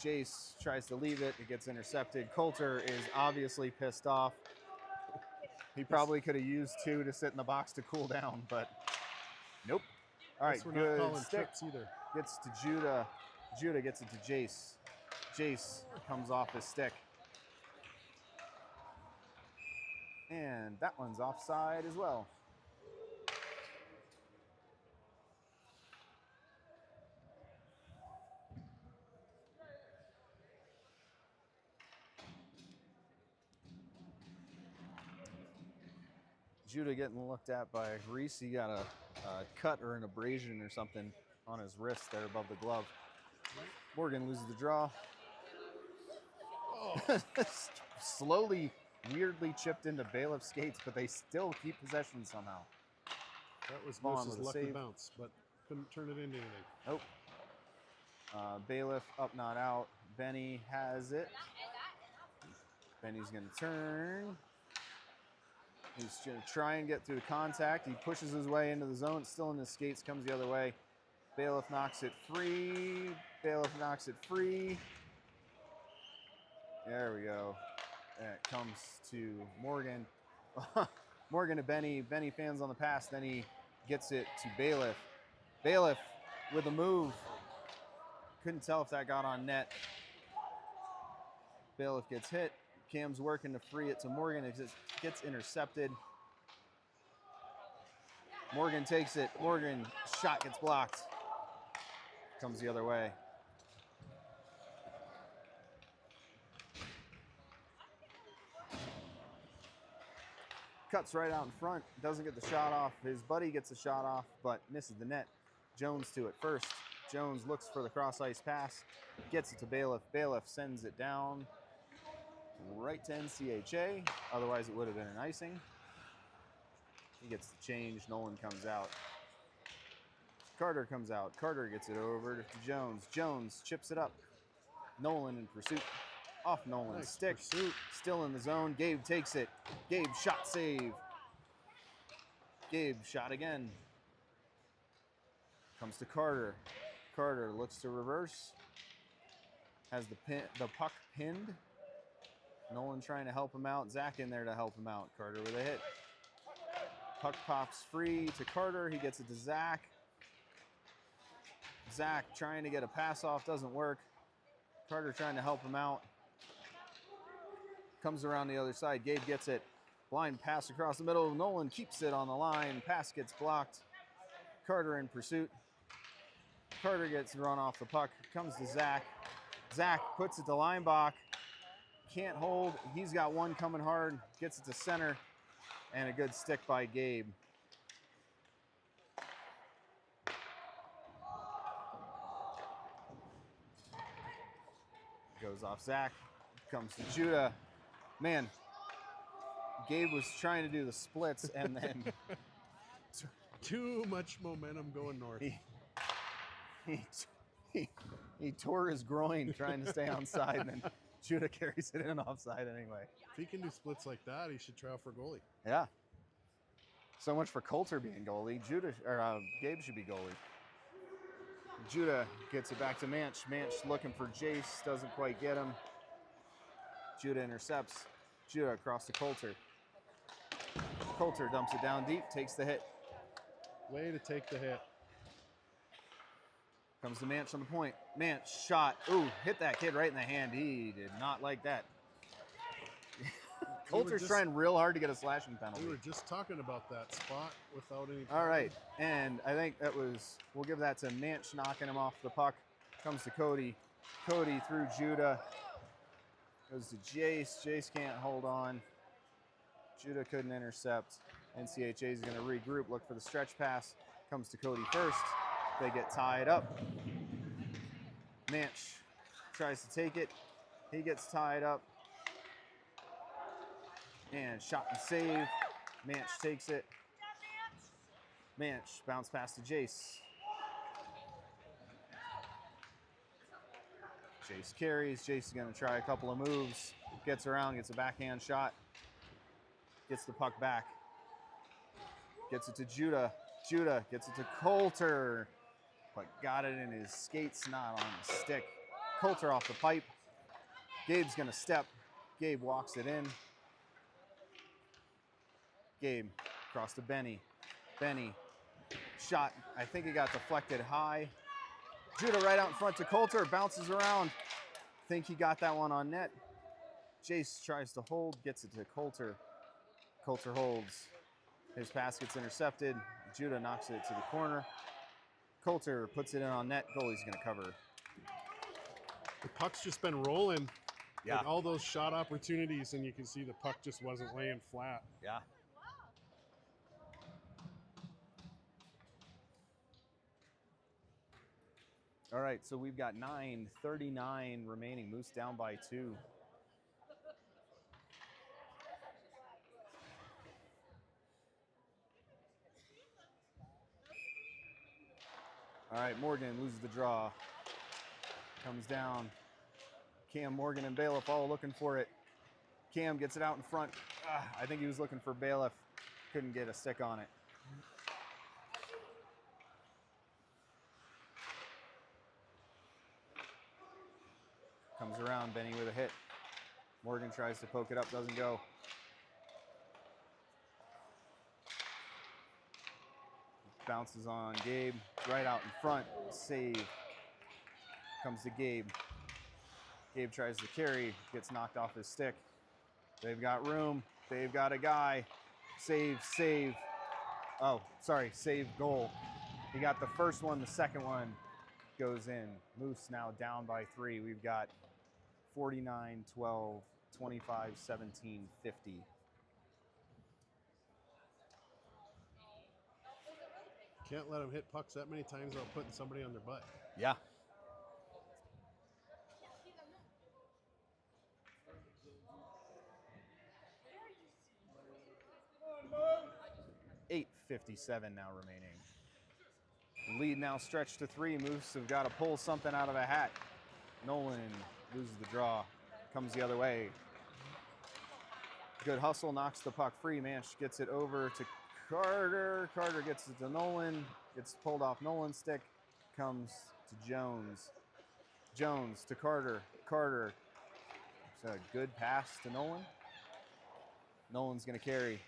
Jace tries to leave it. It gets intercepted. Coulter is obviously pissed off. He probably could have used 2 to sit in the box to cool down, but nope. All right, Guess we're not good calling stick. trips either. Gets to Judah. Judah gets it to Jace. Jace comes off his stick. And that one's offside as well. Judah getting looked at by Reese. He got a cut or an abrasion or something on his wrist there above the glove. Morgan loses the draw. Oh, Slowly, weirdly chipped into Bailiff's skates, but they still keep possession somehow. that was Vaughn Moose's with a lucky save. bounce, but couldn't turn it into anything. Nope. Bailiff up, not out. Benny has it. Benny's going to turn. He's going to try and get through the contact. He pushes his way into the zone. Still in his skates. Comes the other way. Bailiff knocks it free. Bailiff knocks it free. There we go. And it comes to Morgan. Morgan to Benny. Benny fans on the pass. Then he gets it to Bailiff. Bailiff with a move. Couldn't tell if that got on net. Bailiff gets hit. Cam's working to free it to Morgan. It just gets intercepted. Morgan takes it. Morgan shot gets blocked. Comes the other way. Cuts right out in front. Doesn't get the shot off. His buddy gets the shot off, but misses the net. Jones to it first. Jones looks for the cross ice pass. Gets it to Bailiff. Bailiff sends it down right to NCHA. Otherwise, it would have been an icing. He gets the change. Nolan comes out. Carter comes out. Carter gets it over to Jones. Jones chips it up. Nolan in pursuit. Off Nolan's Nice stick. pursuit. Still in the zone. Gabe takes it. Gabe shot save. Gabe shot again. Comes to Carter. Carter looks to reverse. Has the puck pinned. Nolan trying to help him out. Zach in there to help him out. Carter with a hit. Puck pops free to Carter. He gets it to Zach. Zach trying to get a pass off. Doesn't work. Carter trying to help him out. Comes around the other side. Gabe gets it. Blind pass across the middle. Nolan keeps it on the line. Pass gets blocked. Carter in pursuit. Carter gets run off the puck. Comes to Zach. Zach puts it to Linebach. Can't hold. He's got one coming hard. Gets it to center. And a good stick by Gabe. Goes off Zach. Comes to Judah. Man, Gabe was trying to do the splits and then Too much momentum going north. he tore his groin trying to stay onside, and then Judah carries it in offside anyway. If he can do splits like that, he should try out for goalie. Yeah. So much for Coulter being goalie. Gabe should be goalie. Judah gets it back to Manch. Manch looking for Jace, doesn't quite get him. Judah intercepts. Judah across to Coulter. Coulter dumps it down deep, takes the hit. Way to take the hit. Comes to Manch on the point. Manch shot. Ooh, hit that kid right in the hand. He did not like that. Coulter's trying real hard to get a slashing penalty. We were just talking about that spot without any. All right, and I think that was, we'll give that to Manch knocking him off the puck. Comes to Cody. Cody through Judah. Goes to Jace. Jace can't hold on. Judah couldn't intercept. NCHA is going to regroup, look for the stretch pass. Comes to Cody first. They get tied up. Manch tries to take it. He gets tied up. And shot and save. Manch takes it. Manch bounce pass to Jace. Jace carries. Jace is going to try a couple of moves. Gets around, gets a backhand shot. Gets the puck back. Gets it to Judah. Judah gets it to Coulter. But got it in his skates, not on the stick. Coulter off the pipe. Gabe's going to step. Gabe walks it in. Gabe across to Benny. Benny shot. I think it got deflected high. Judah right out in front to Coulter. Bounces around. Think he got that one on net. Jace tries to hold. Gets it to Coulter. Coulter holds. His pass gets intercepted. Judah knocks it to the corner. Coulter puts it in on net. Goalie's going to cover. The puck's just been rolling. Yeah. Like all those shot opportunities, and you can see the puck just wasn't laying flat. Yeah. All right, so we've got 9:39 remaining. Moose down by 2. All right, Morgan loses the draw. Comes down. Cam, Morgan, and Bailiff all looking for it. Cam gets it out in front. I think he was looking for Bailiff. Couldn't get a stick on it. Comes around, Benny with a hit. Morgan tries to poke it up, doesn't go. Bounces on Gabe, right out in front, save. Comes to Gabe. Gabe tries to carry, gets knocked off his stick. They've got room, they've got a guy. Save, save. Oh, sorry, save, goal. He got the first one, the second one goes in. Moose now down by 3. We've got 49-12, 25-17, 50. Can't let them hit pucks that many times without putting somebody on their butt. Yeah. $8:57 now remaining. Lead now stretched to 3. Moose have got to pull something out of a hat. Nolan loses the draw. Comes the other way. Good hustle, knocks the puck free. Manch gets it over to Carter. Carter gets it to Nolan. Gets pulled off Nolan's stick. Comes to Jones. Jones to Carter. Carter. It's a good pass to Nolan. Nolan's going to carry.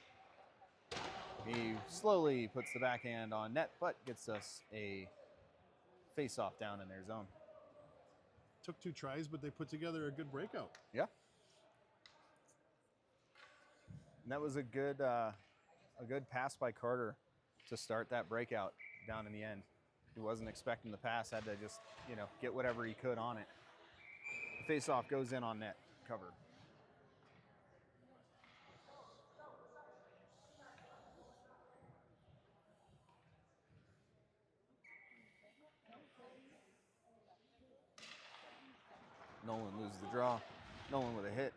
He slowly puts the backhand on net, but gets us a face-off down in their zone. Took 2 tries, but they put together a good breakout. Yeah. And that was a good pass by Carter to start that breakout down in the end. He wasn't expecting the pass, had to just, get whatever he could on it. The face-off goes in on net, covered. Nolan loses the draw. Nolan with a hit.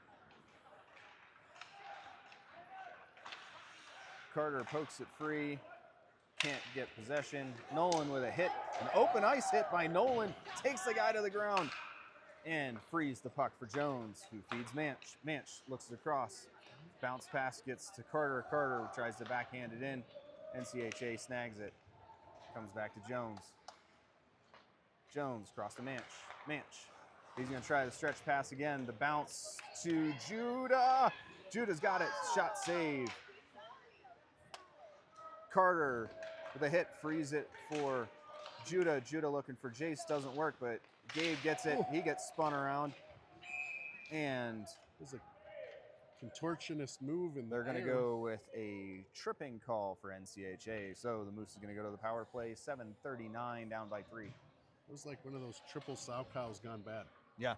Carter pokes it free. Can't get possession. Nolan with a hit. An open ice hit by Nolan. Takes the guy to the ground. And frees the puck for Jones, who feeds Manch. Manch looks across. Bounce pass gets to Carter. Carter tries to backhand it in. NCHA snags it. Comes back to Jones. Jones cross to Manch. Manch He's going to try the stretch pass again. The bounce to Judah. Judah's got it. Shot save. Carter with a hit, frees it for Judah. Judah looking for Jace, doesn't work, but Gabe gets it. He gets spun around, and There's a contortionist move, and they're going to go with a tripping call for NCHA. So the Moose is going to go to the power play. 7:39, down by 3. It was like one of those triple sow cows gone bad. Yeah.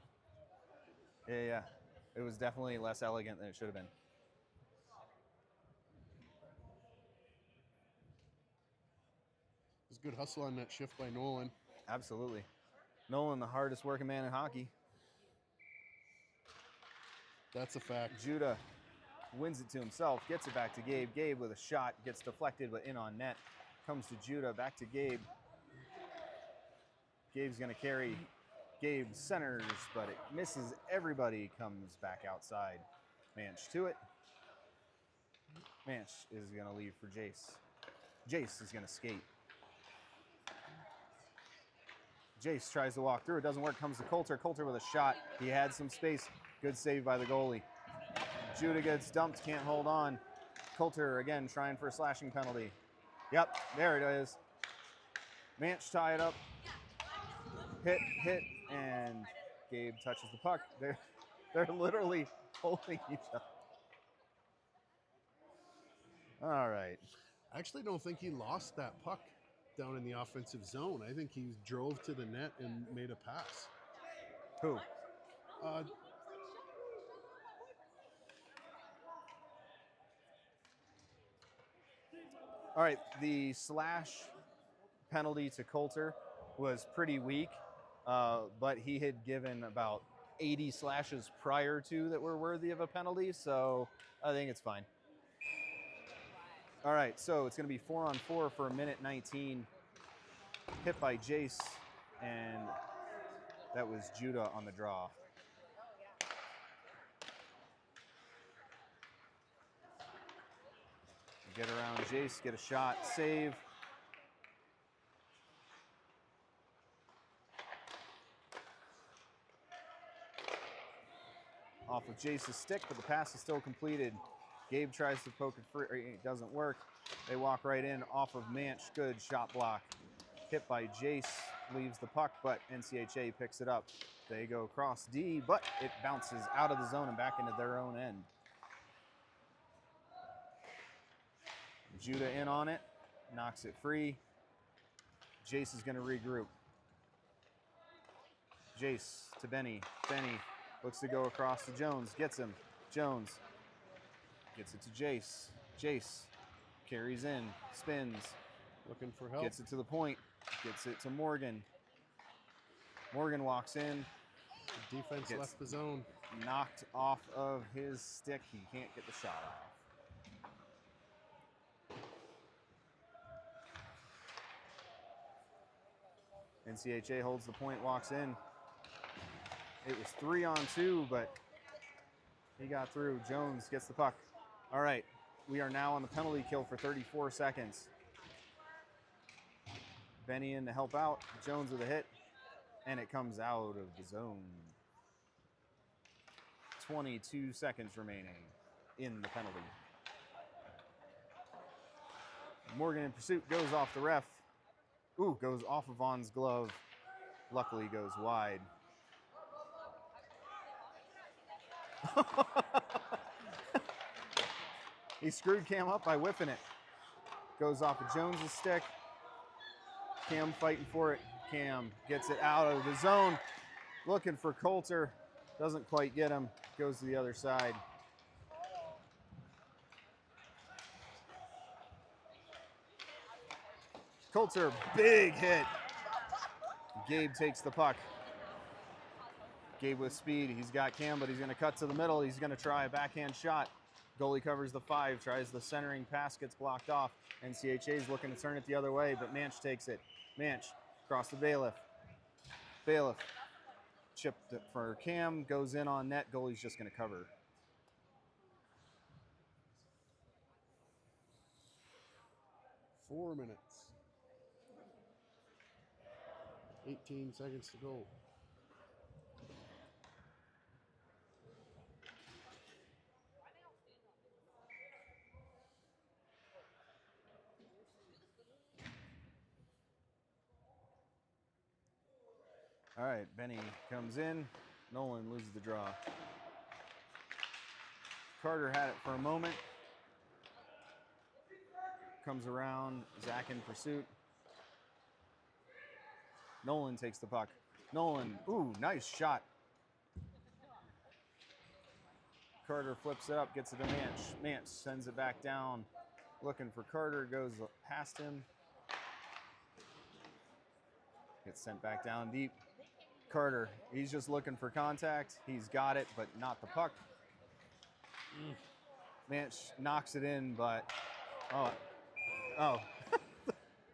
Yeah. It was definitely less elegant than it should have been. It was good hustle on that shift by Nolan. Absolutely. Nolan, the hardest working man in hockey. That's a fact. Judah wins it to himself, gets it back to Gabe. Gabe with a shot, gets deflected, but in on net. Comes to Judah, back to Gabe. Gabe's going to carry. Gabe centers, but it misses everybody, comes back outside. Manch to it. Manch is going to leave for Jace. Jace is going to skate. Jace tries to walk through. It doesn't work. Comes to Coulter. Coulter with a shot. He had some space. Good save by the goalie. Judah gets dumped. Can't hold on. Coulter again trying for a slashing penalty. Yep, there it is. Manch tie it up. Hit, and Gabe touches the puck. They're literally holding each other. All right. I actually don't think he lost that puck down in the offensive zone. I think he drove to the net and made a pass. Who? All right, the slash penalty to Coulter was pretty weak, but he had given about 80 slashes prior to that were worthy of a penalty, so I think it's fine. All right, so it's going to be 4-on-4 for 1:19. Hit by Jace, and that was Judah on the draw. Get around Jace, get a shot, save. Off of Jace's stick, but the pass is still completed. Gabe tries to poke it free, it doesn't work. They walk right in off of Manch, good shot block. Hit by Jace, leaves the puck, but NCHA picks it up. They go cross D, but it bounces out of the zone and back into their own end. Judah in on it, knocks it free. Jace is going to regroup. Jace to Benny. Benny looks to go across to Jones, gets him. Jones gets it to Jace. Jace carries in, spins. Looking for help. Gets it to the point, gets it to Morgan. Morgan walks in. The defense left the zone. Knocked off of his stick. He can't get the shot off. NCHA holds the point, walks in. It was 3-on-2, but he got through. Jones gets the puck. All right, we are now on the penalty kill for 34 seconds. Benny in to help out. Jones with a hit, and it comes out of the zone. 22 seconds remaining in the penalty. Morgan in pursuit, goes off the ref. Ooh, goes off of Vaughn's glove. Luckily goes wide. He screwed Cam up by whipping it. Goes off of Jones's stick. Cam fighting for it. Cam gets it out of the zone. Looking for Coulter. Doesn't quite get him. Goes to the other side. Coulter, big hit. Gabe takes the puck. Gabe with speed. He's got Cam, but he's going to cut to the middle. He's going to try a backhand shot. Goalie covers the 5, tries the centering pass, gets blocked off. NCHA's looking to turn it the other way, but Manch takes it. Manch across the Bailiff. Bailiff chipped it for Cam, goes in on net. Goalie's just going to cover. Four minutes. 18 seconds to go. All right, Benny comes in. Nolan loses the draw. Carter had it for a moment. Comes around, Zach in pursuit. Nolan takes the puck. Nolan, ooh, nice shot. Carter flips it up, gets it to Manch. Manch sends it back down. Looking for Carter, goes past him. Gets sent back down deep. Carter, he's just looking for contact. He's got it, but not the puck. Manch knocks it in, but oh,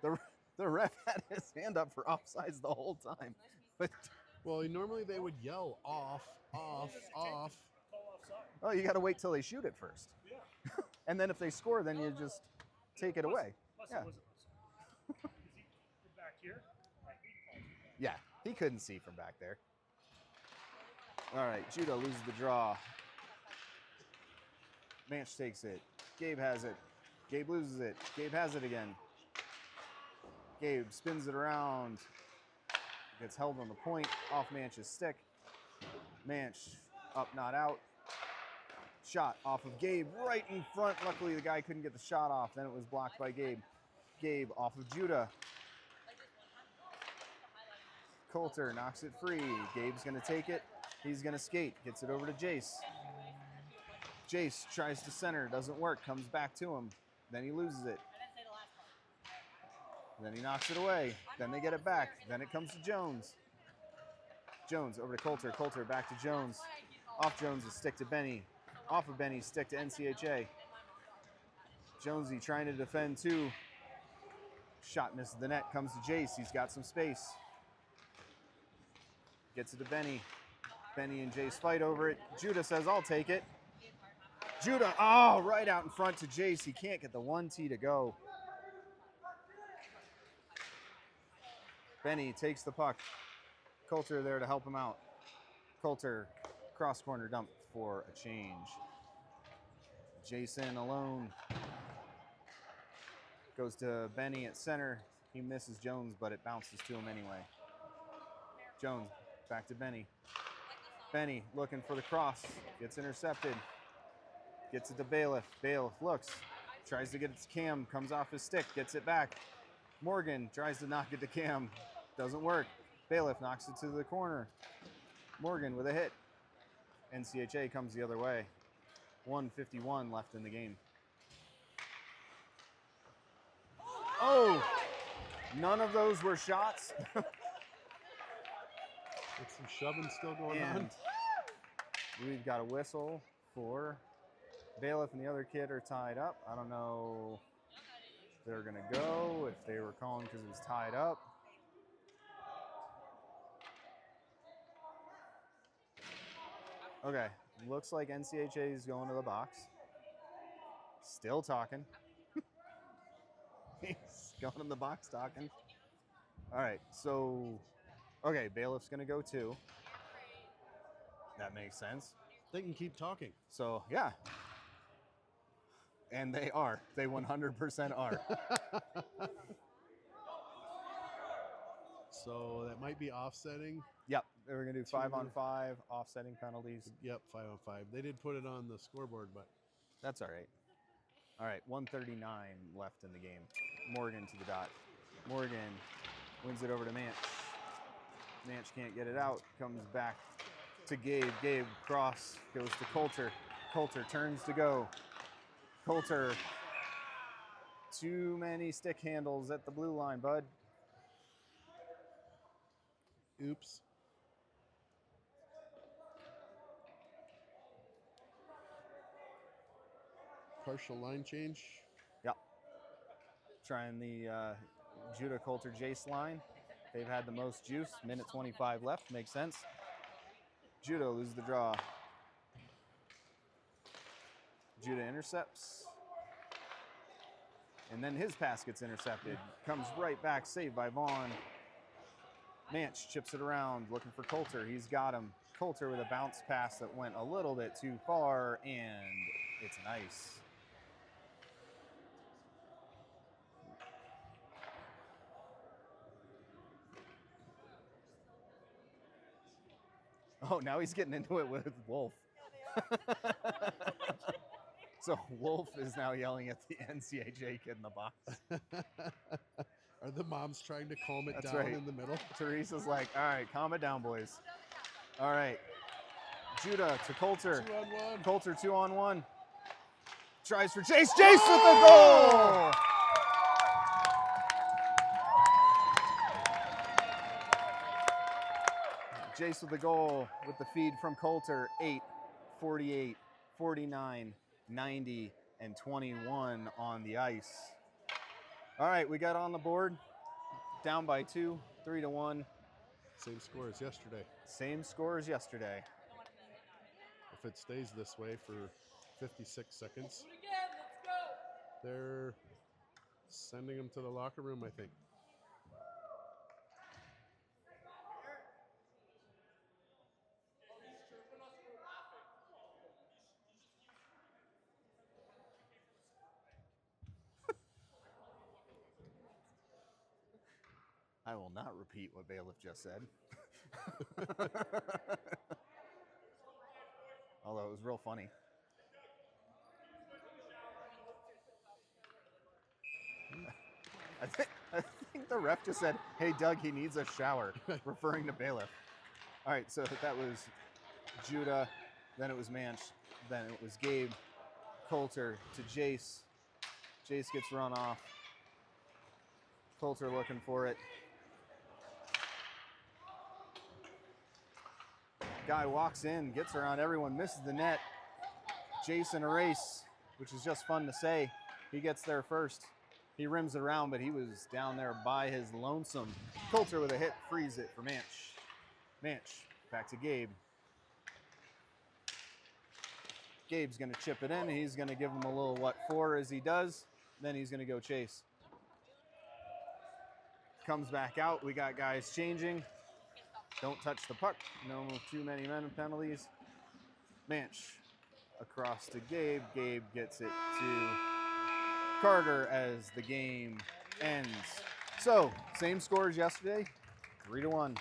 the ref had his hand up for offsides the whole time. But Well, normally they would yell off, off, off. Call offside. oh, you got to wait till they shoot it first, Yeah. and then if they score, then you just take it away. Plus Yeah. it wasn't offside. Because he from back here, I hate calls from back. Yeah, he couldn't see from back there. All right, Judah loses the draw. Manch takes it. Gabe has it. Gabe loses it. Gabe has it again. Gabe spins it around. Gets held on the point, off Manch's stick. Manch up, not out. Shot off of Gabe right in front. Luckily, the guy couldn't get the shot off. Then it was blocked by Gabe. Gabe off of Judah. Coulter knocks it free. Gabe's going to take it. He's going to skate. Gets it over to Jace. Jace tries to center. Doesn't work. Comes back to him. Then he loses it. Then he knocks it away. Then they get it back. Then it comes to Jones. Jones over to Coulter. Coulter back to Jones. Off Jones' stick to Benny. Off of Benny's stick to NCHA. Jonesy trying to defend too. Shot misses the net. Comes to Jace. He's got some space. Gets it to Benny. Benny and Jace fight over it. Judah says, I'll take it. Judah, oh, right out in front to Jace. He can't get the 1T to go. Benny takes the puck. Coulter there to help him out. Coulter, cross corner dump for a change. Jason alone. Goes to Benny at center. He misses Jones, but it bounces to him anyway. Jones, back to Benny. Benny looking for the cross. Gets intercepted. Gets it to Bailiff. Bailiff looks. Tries to get it to Cam. Comes off his stick. Gets it back. Morgan tries to knock it to Cam. Doesn't work. Bailiff knocks it to the corner. Morgan with a hit. NCHA comes the other way. 1:51 left in the game. Oh! None of those were shots. With some shoving still going on. And we've got a whistle for Bailiff and the other kid are tied up. I don't know if they're going to go, if they were calling because it was tied up. Okay, looks like NCHA is going to the box. Still talking. He's going in the box talking. All right, so, okay, Bailiff's going to go too. That makes sense. They can keep talking. So, yeah. And they are. They 100% are. So that might be offsetting. Yep, we're going to do 5-on-5, offsetting penalties. Yep, 5-on-5. They did put it on the scoreboard, but That's all right. All right, 1:39 left in the game. Morgan to the dot. Morgan wins it over to Manch. Manch can't get it out. Comes back to Gabe. Gabe cross goes to Coulter. Coulter turns to go. Coulter. Too many stick handles at the blue line, bud. oops. Partial line change. Yep. Trying the Judah Coulter Jace line. They've had the most juice. Minute 25 left. Makes sense. Judah loses the draw. Judah intercepts. And then his pass gets intercepted. Comes right back, saved by Vaughn. Manch chips it around, looking for Coulter. He's got him. Coulter with a bounce pass that went a little bit too far, and it's nice. Oh, now he's getting into it with Wolf. So Wolf is now yelling at the NCHA kid in the box. Are the moms trying to calm it That's down right. in the middle? Teresa's like, all right, calm it down, boys. All right. Judah to Coulter. 2-on-1. Coulter 2-on-1. Tries for Jace. Jace with the goal! Jace with the goal with the feed from Coulter. 8, 48, 49, 90, and 21 on the ice. All right, we got on the board. Down by 2, 3-1. Same score as yesterday. Same score as yesterday. If it stays this way for 56 seconds, they're sending him to the locker room, I think. I will not repeat what Bailiff just said. Although it was real funny. I think the ref just said, hey, Doug, he needs a shower, referring to Bailiff. All right, so that was Judah, then it was Manch, then it was Gabe, Coulter to Jace. Jace gets run off. Coulter looking for it. Guy walks in, gets around everyone, misses the net. Jason a race, which is just fun to say. He gets there first. He rims it around, but he was down there by his lonesome. Coulter with a hit, frees it for Manch. Manch, back to Gabe. Gabe's gonna chip it in. He's gonna give him a little what for as he does. Then he's gonna go chase. Comes back out. We got guys changing. Don't touch the puck. No too many men penalties. Manch across to Gabe. Gabe gets it to Carter as the game ends. So, same score as yesterday, 3-1.